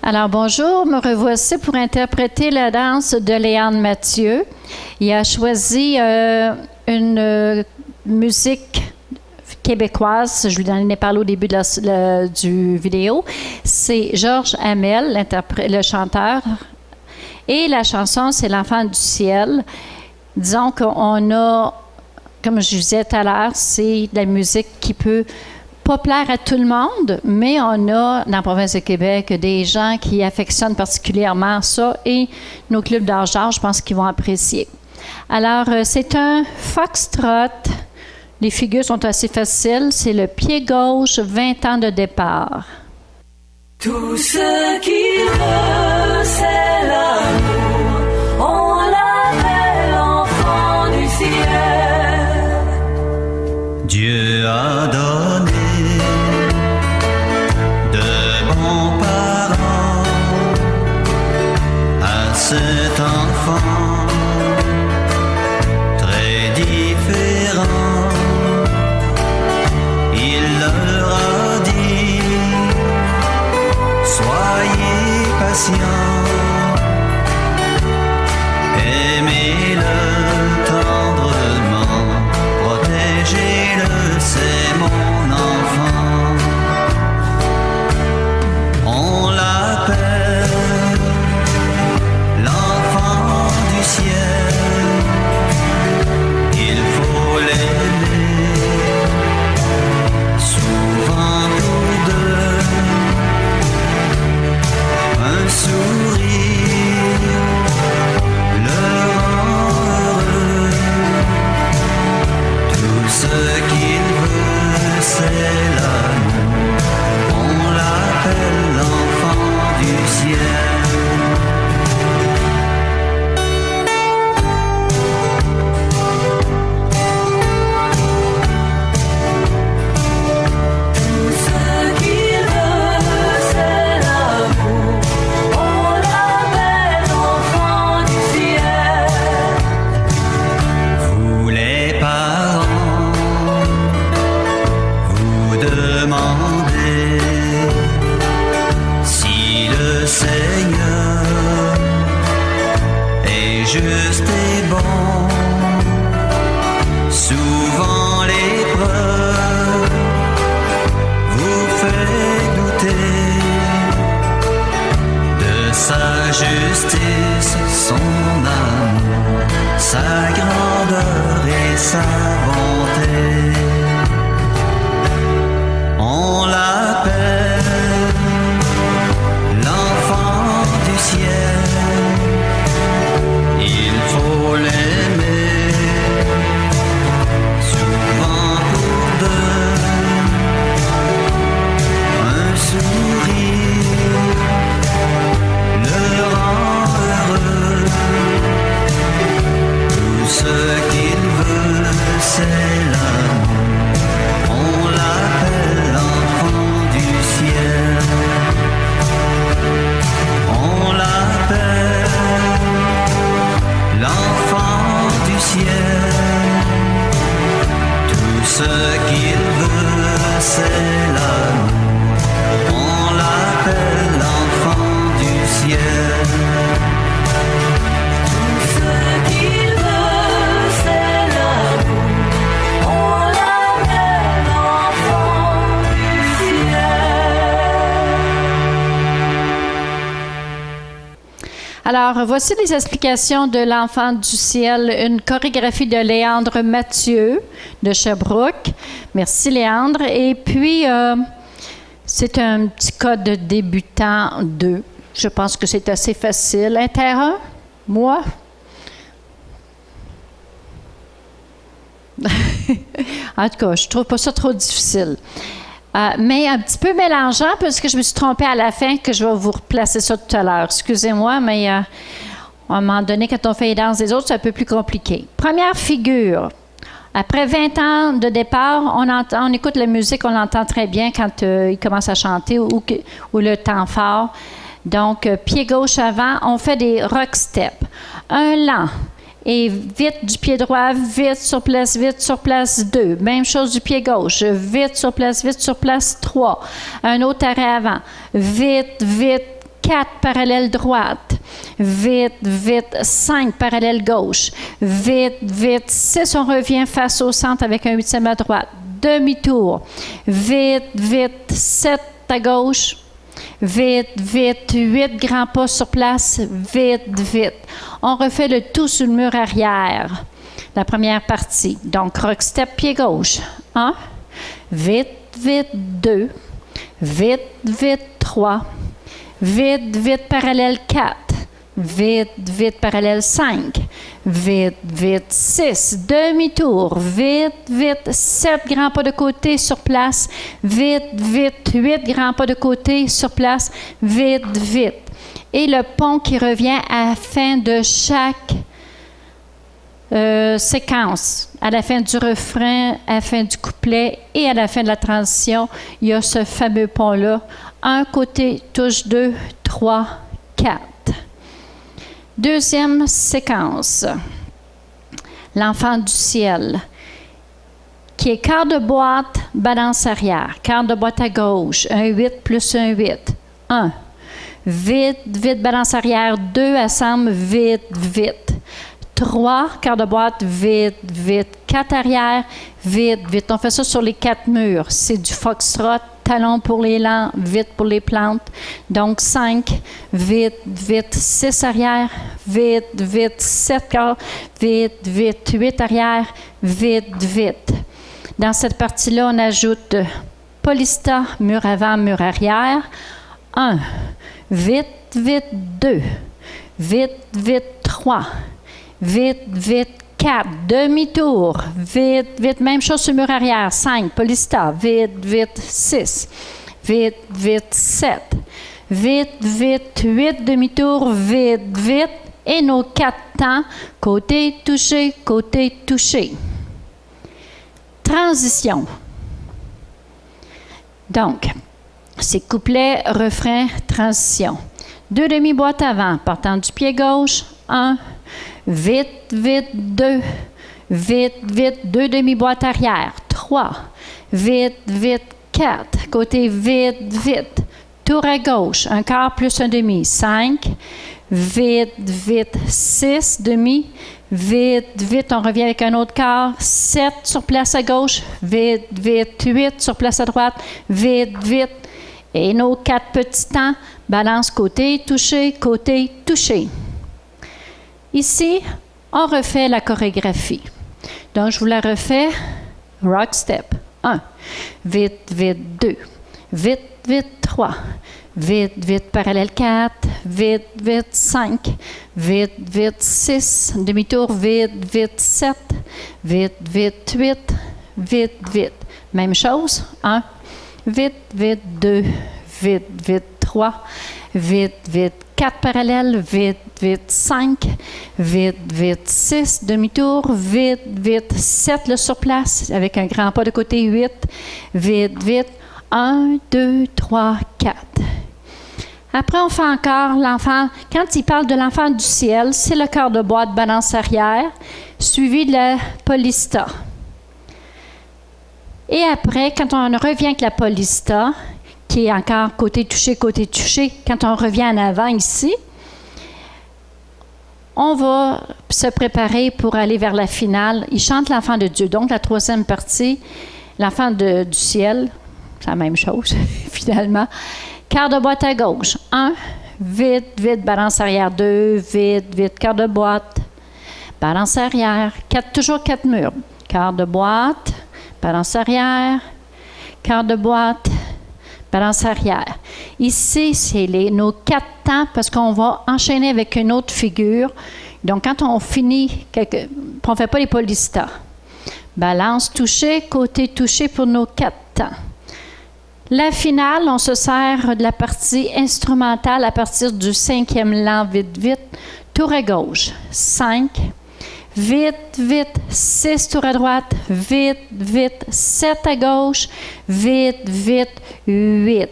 Alors bonjour, me revoici pour interpréter la danse de Léandre Mathieu. Il a choisi une musique québécoise, je lui en ai parlé au début de du vidéo. C'est Georges Hamel, le chanteur. Et la chanson, c'est L'Enfant du ciel. Disons qu'on a, comme je disais tout à l'heure, c'est de la musique qui peut pas plaire à tout le monde, mais on a dans la province de Québec des gens qui affectionnent particulièrement ça et nos clubs d'âge, je pense qu'ils vont apprécier. Alors, c'est un foxtrot. Les figures sont assez faciles. C'est le pied gauche, 20 ans de départ. Tout ce qu'il veut, c'est l'amour. On l'appelle enfant du ciel. Dieu a donné de bons parents à cet enfant très différent. Il leur a dit: soyez patients, aimez-le tendrement, protégez-le, c'est mon enfant. On l'appelle l'enfant du ciel, il faut l'aimer, souvent pour deux, un sourire le rend heureux. Tout ce qu'il veut, c'est l'amour. On l'appelle l'enfant du ciel. Tout ce qu'il veut, c'est l'amour. On l'appelle enfant du ciel. Vous les parents, vous demandez si le Seigneur est juste et bon. Souvent l'épreuve vous fait douter de sa justice, son amour, sa grandeur et sa bonté. On l'appelle l'enfant du ciel, il faut l'aimer, souvent pour deux, un sourire le rend heureux. Tout ce qu'il veut, c'est l'amour. On l'appelle l'enfant du ciel. On l'appelle l'enfant du ciel. Tout ce qu'il veut, c'est l'amour. On l'appelle l'enfant du ciel. Tout ce qu'il veut, c'est l'amour. On l'appelle enfant du ciel. Alors, voici les explications de l'Enfant du ciel, une chorégraphie de Léandre Mathieu de Sherbrooke. Merci Léandre. Et puis, c'est un petit code de débutant 2. Je pense que c'est assez facile. Inter 1, moi. En tout cas, je trouve pas ça trop difficile. Mais un petit peu mélangeant, parce que je me suis trompée à la fin, que je vais vous replacer ça tout à l'heure. Excusez-moi, mais à un moment donné, quand on fait les danses des autres, c'est un peu plus compliqué. Première figure. Après 20 ans de départ, on écoute la musique, on l'entend très bien quand il commence à chanter ou le temps fort. Donc, pied gauche avant, on fait des rock steps. Un lent. Et vite du pied droit, vite sur place 2. Même chose du pied gauche. Vite sur place 3. Un autre arrêt avant. Vite, 4 parallèles droite. Vite, vite, 5 parallèles gauche. Vite, vite, 6, on revient face au centre avec un 8e à droite. Demi-tour. Vite, vite, 7 à gauche. Vite, vite, 8 grands pas sur place. Vite, vite. On refait le tout sur le mur arrière. La première partie. Donc, rock step, pied gauche. 1. Vite, vite, 2. Vite, vite, 3. Vite, vite, parallèle 4. Vite, vite, parallèle 5. Vite, vite, 6. Demi-tour. Vite, vite, 7 grands pas de côté sur place. Vite, vite, 8 grands pas de côté sur place. Vite, vite. Et le pont qui revient à la fin de chaque séquence. À la fin du refrain, à la fin du couplet et à la fin de la transition, il y a ce fameux pont-là. Un côté, touche 2, 3, 4. Deuxième séquence. L'enfant du ciel, qui est quart de boîte, balance arrière. Quart de boîte à gauche, un 8 plus un 8. 1. Vite, vite, balance arrière. 2, assemble, vite, vite. 3, quart de boîte, vite, vite. 4 arrière, vite, vite. On fait ça sur les 4 murs. C'est du foxtrot, talon pour les lents, vite pour les plantes. Donc 5, vite, vite. 6 arrière, vite, vite. 7 quart, vite, vite. 8 arrière, vite, vite. Dans cette partie-là, on ajoute polista, mur avant, mur arrière. 1, vite, vite, 2. Vite, vite, 3. Vite, vite, 4. Demi-tour. Vite, vite. Même chose sur le mur arrière. 5. Polista. Vite, vite. 6. Vite, vite. 7. Vite, vite. 8. Demi-tour. Vite, vite. Et nos 4 temps. Côté, touché, côté, touché. Transition. Donc, c'est couplet, refrain, transition. 2 demi-boîtes avant. Partant du pied gauche. 1. Vite, vite, 2. Vite, vite, 2 demi-boîtes arrière. 3. Vite, vite, 4. Côté vite, vite. Tour à gauche. Un quart plus un demi. 5. Vite, vite, 6. Demi. Vite, vite. On revient avec un autre quart. 7 sur place à gauche. Vite, vite. 8 sur place à droite. Vite, vite. Et nos 4 petits temps. Balance côté, touché, côté, touché. Ici, on refait la chorégraphie. Donc, je vous la refais. Rock step. 1. Vite, vite, 2. Vite, vite, 3. Vite, vite, parallèle 4. Vite, vite, 5. Vite, vite, 6. Demi-tour, vite, vite, 7. Vite, vite, 8. Vite, vite. Même chose. 1. Vite, vite, 2. Vite, vite, 3. Vite, vite, 4 parallèles, vite, vite, 5, vite, vite, 6, demi-tour, vite, vite, 7 le sur place, avec un grand pas de côté, 8, vite, vite, 1, 2, 3, 4. Après, on fait encore l'enfant, quand il parle de l'enfant du ciel, c'est le quart de boîte balance arrière, suivi de la polista. Et après, quand on revient avec la polista, qui est encore côté touché, quand on revient en avant ici, on va se préparer pour aller vers la finale. Il chante l'enfant de Dieu. Donc, la troisième partie, l'enfant du ciel, c'est la même chose, finalement. Quart de boîte à gauche. 1, vite, vite, balance arrière. 2, vite, vite, quart de boîte, balance arrière. 4, toujours 4 murs. Quart de boîte, balance arrière, quart de boîte, balance arrière. Ici, c'est nos 4 temps parce qu'on va enchaîner avec une autre figure. Donc, quand on finit, on ne fait pas les polistas. Balance touché, côté touché pour nos 4 temps. La finale, on se sert de la partie instrumentale à partir du 5e lent, vite, vite. Tour à gauche, 5. Vite, vite, 6 tours à droite, vite, vite, 7 à gauche, vite, vite, 8.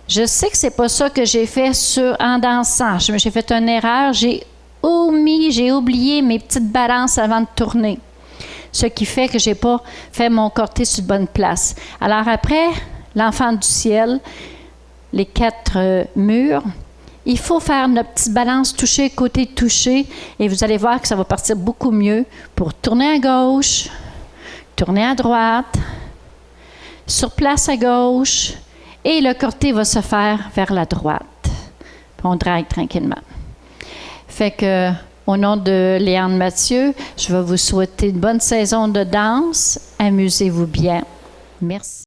Je sais que c'est pas ça que j'ai fait en dansant. J'ai fait une erreur, j'ai oublié mes petites balances avant de tourner. Ce qui fait que j'ai pas fait mon corté sur de bonne place. Alors après, l'enfant du ciel, les 4 murs, il faut faire notre petite balance toucher, côté toucher, et vous allez voir que ça va partir beaucoup mieux pour tourner à gauche, tourner à droite, sur place à gauche, et le côté va se faire vers la droite. Puis on drague tranquillement. Fait que, au nom de Léane Mathieu, je vais vous souhaiter une bonne saison de danse. Amusez-vous bien. Merci.